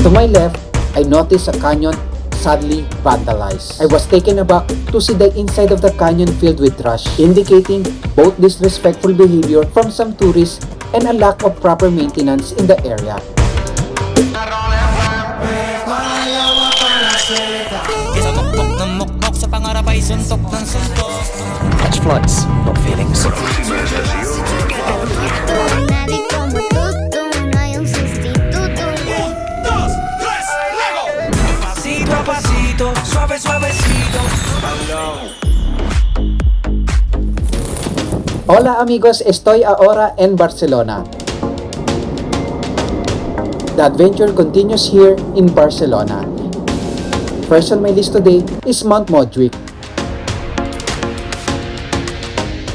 To my left, I noticed a canyon sadly vandalized. I was taken aback to see the inside of the canyon filled with trash, indicating both disrespectful behavior from some tourists and a lack of proper maintenance in the area. Catch flights, not feelings. Hola amigos, estoy ahora en Barcelona. The adventure continues here in Barcelona. First on my list today is Mount Montjuic.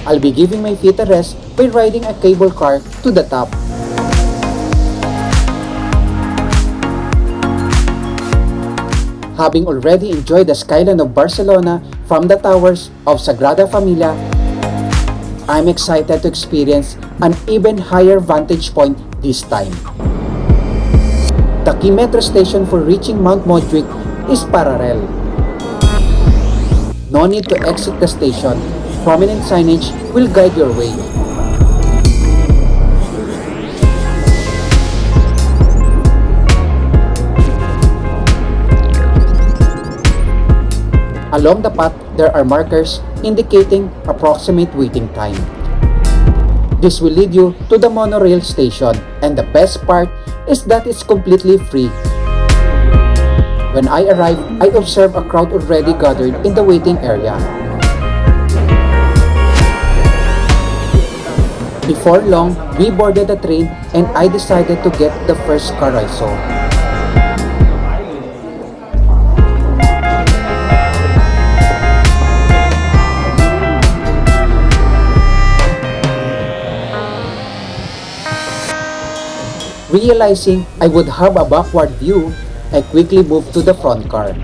I'll be giving my feet a rest by riding a cable car to the top. Having already enjoyed the skyline of Barcelona from the towers of Sagrada Familia, I'm excited to experience an even higher vantage point this time. The key metro station for reaching Mount Montjuic is paral-lel. No need to exit the station. Prominent signage will guide your way. Along the path, there are markers indicating approximate waiting time. This will lead you to the monorail station, and the best part is that it's completely free. When I arrived, I observed a crowd already gathered in the waiting area. Before long, we boarded the train and I decided to get the first car I saw. Realizing I would have a backward view, I quickly moved to the front car.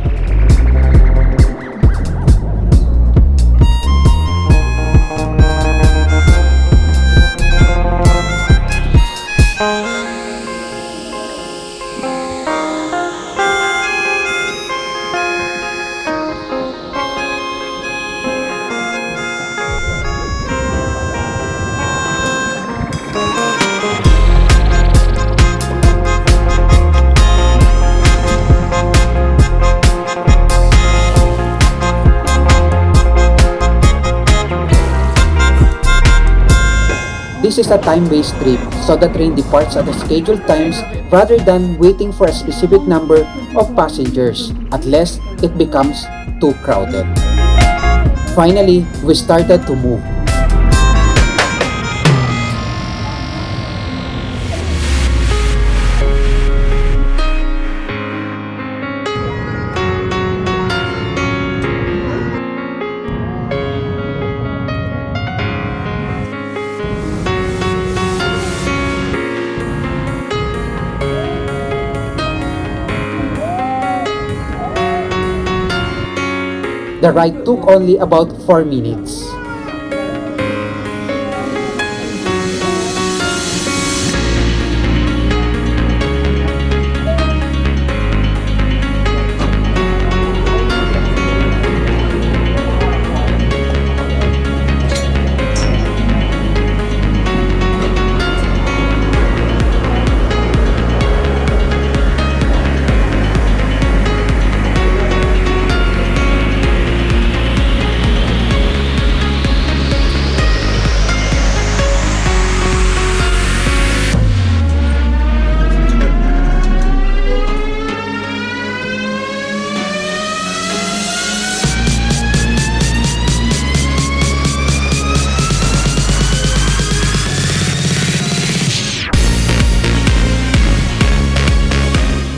This is a time-based trip, so the train departs at the scheduled times rather than waiting for a specific number of passengers, unless it becomes too crowded. Finally, we started to move. The ride took only about 4 minutes.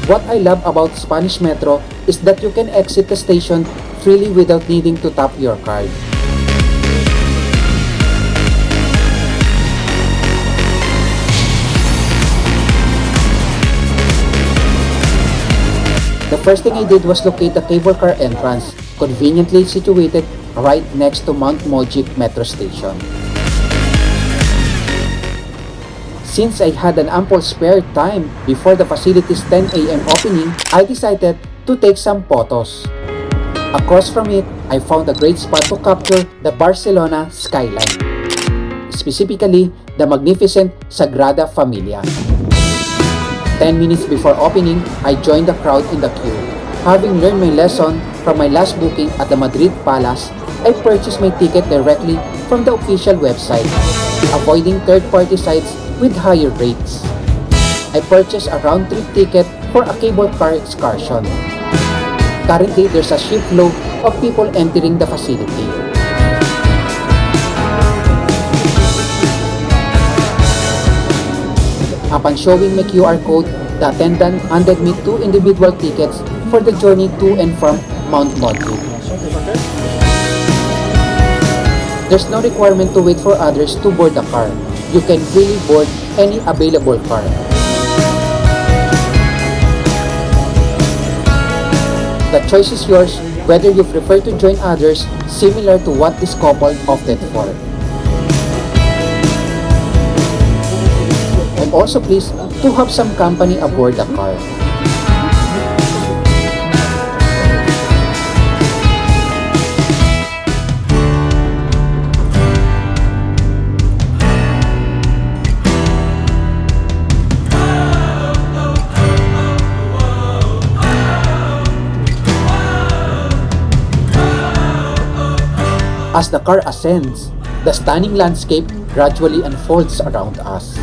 What I love about Spanish Metro is that you can exit the station freely without needing to tap your card. The first thing I did was locate the cable car entrance, conveniently situated right next to Mount Montjuic Metro Station. Since I had an ample spare time before the facility's 10 a.m. opening, I decided to take some photos. Across from it, I found a great spot to capture the Barcelona skyline, specifically the magnificent Sagrada Familia. 10 minutes before opening, I joined the crowd in the queue. Having learned my lesson from my last booking at the Madrid Palace, I purchased my ticket directly from the official website, avoiding third-party sites with higher rates. I purchased a round-trip ticket for a cable car excursion. Currently, there's a sheer flow of people entering the facility. Upon showing my QR code, the attendant handed me 2 individual tickets for the journey to and from Mount Montjuic. There's no requirement to wait for others to board the car. You can freely board any available car. The choice is yours whether you prefer to join others similar to what this couple opted for. I'm also pleased to have some company aboard the car. As the car ascends, the stunning landscape gradually unfolds around us.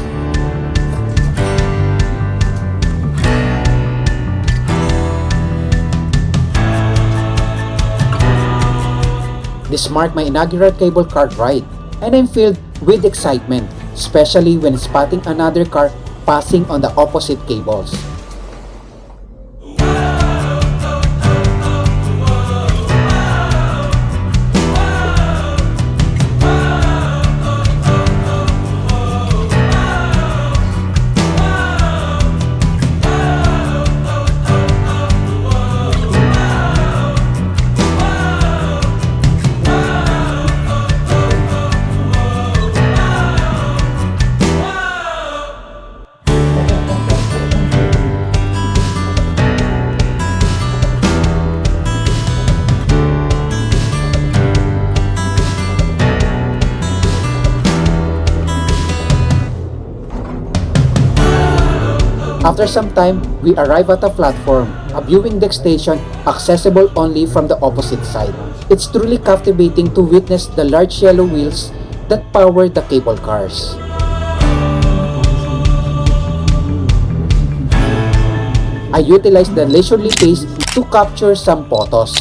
This marked my inaugural cable car ride, and I'm filled with excitement, especially when spotting another car passing on the opposite cables. After some time, we arrive at a platform, a viewing deck station accessible only from the opposite side. It's truly captivating to witness the large yellow wheels that power the cable cars. I utilized the leisurely pace to capture some photos.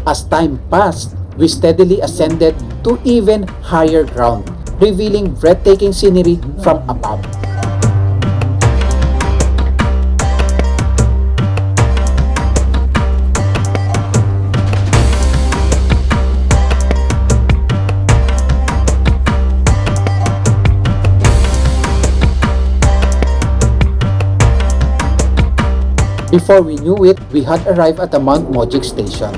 As time passed, we steadily ascended to even higher ground, revealing breathtaking scenery from above. Before we knew it, we had arrived at the Montjuic station.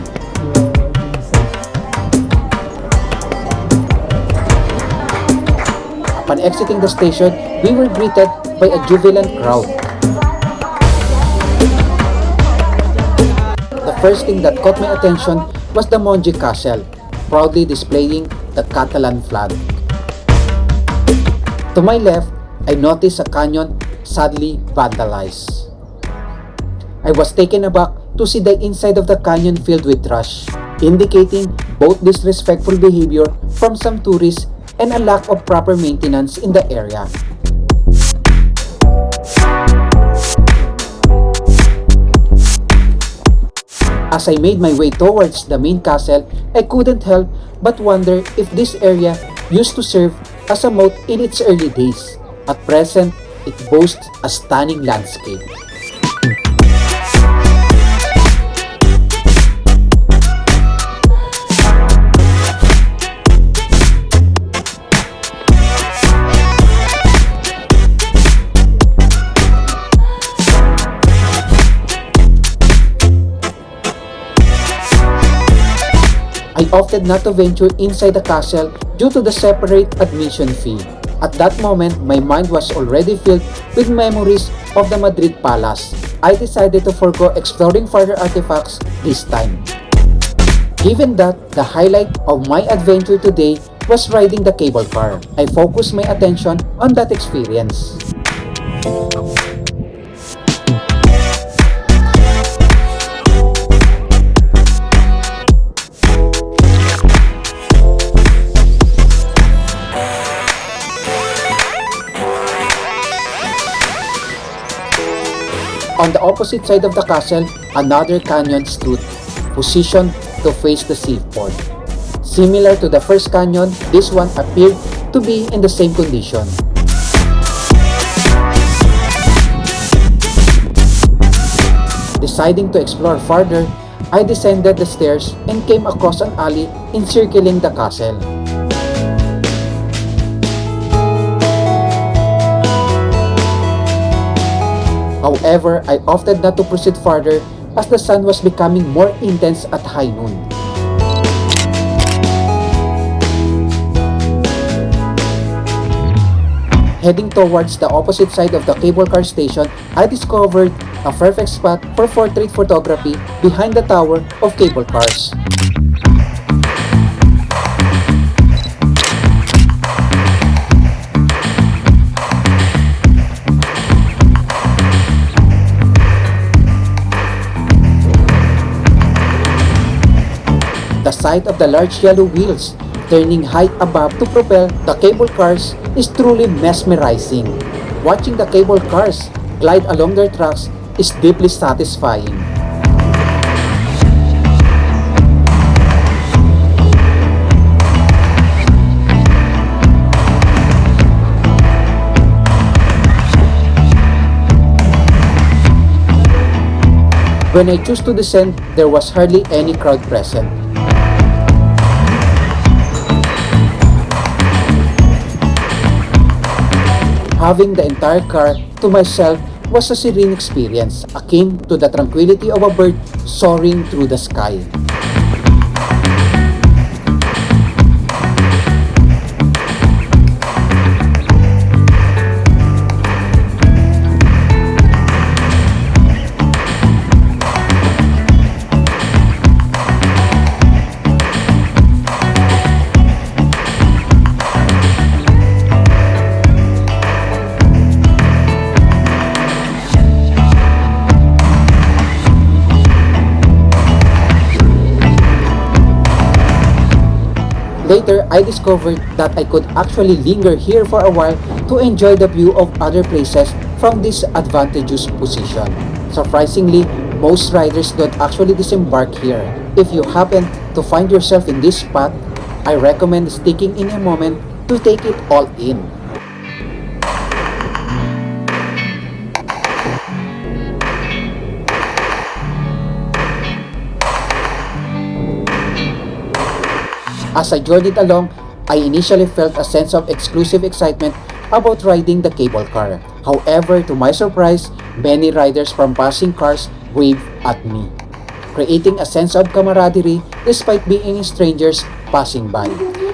Upon exiting the station, we were greeted by a jubilant crowd. The first thing that caught my attention was the Montjuic Castle, proudly displaying the Catalan flag. To my left, I noticed a canyon sadly vandalized. I was taken aback to see the inside of the canyon filled with trash, indicating both disrespectful behavior from some tourists and a lack of proper maintenance in the area. As I made my way towards the main castle, I couldn't help but wonder if this area used to serve as a moat in its early days. At present, it boasts a stunning landscape. we opted not to venture inside the castle due to the separate admission fee. At that moment, my mind was already filled with memories of the Madrid Palace. I decided to forgo exploring further artifacts this time. Given that the highlight of my adventure today was riding the cable car, I focused my attention on that experience. On the opposite side of the castle, another canyon stood, positioned to face the seaport. Similar to the first canyon, this one appeared to be in the same condition. Deciding to explore further, I descended the stairs and came across an alley encircling the castle. However, I opted not to proceed further as the sun was becoming more intense at high noon. Heading towards the opposite side of the cable car station, I discovered a perfect spot for portrait photography behind the tower of cable cars. The sight of the large yellow wheels turning high above to propel the cable cars is truly mesmerizing. Watching the cable cars glide along their tracks is deeply satisfying. When I chose to descend, there was hardly any crowd present. Having the entire car to myself was a serene experience, akin to the tranquility of a bird soaring through the sky. Later, I discovered that I could actually linger here for a while to enjoy the view of other places from this advantageous position. Surprisingly, most riders don't actually disembark here. If you happen to find yourself in this spot, I recommend sticking in a moment to take it all in. As I journeyed along, I initially felt a sense of exclusive excitement about riding the cable car. However, to my surprise, many riders from passing cars waved at me, creating a sense of camaraderie despite being strangers passing by.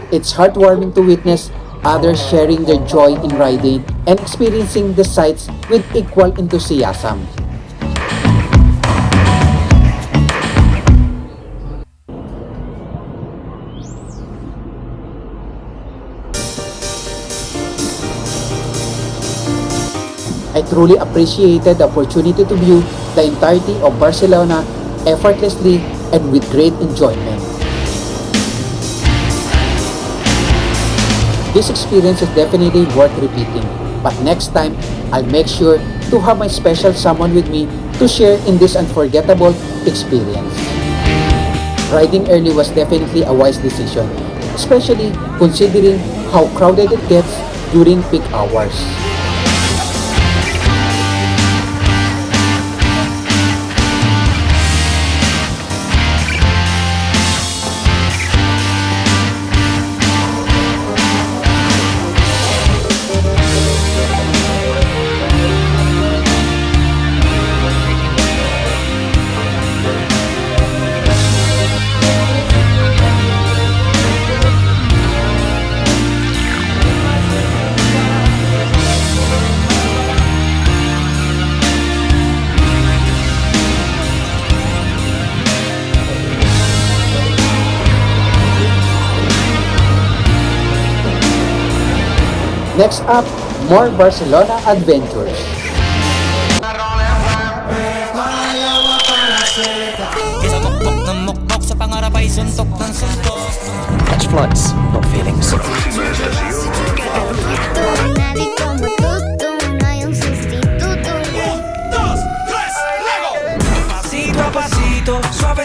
It's heartwarming to witness others sharing their joy in riding and experiencing the sights with equal enthusiasm. I truly appreciated the opportunity to view the entirety of Barcelona effortlessly and with great enjoyment. This experience is definitely worth repeating, but next time, I'll make sure to have my special someone with me to share in this unforgettable experience. Riding early was definitely a wise decision, especially considering how crowded it gets during peak hours. Next up, more Barcelona adventures. Catch flights, not feelings. Nadie como tú, no hay un sustituto. Pasito a pasito, suave,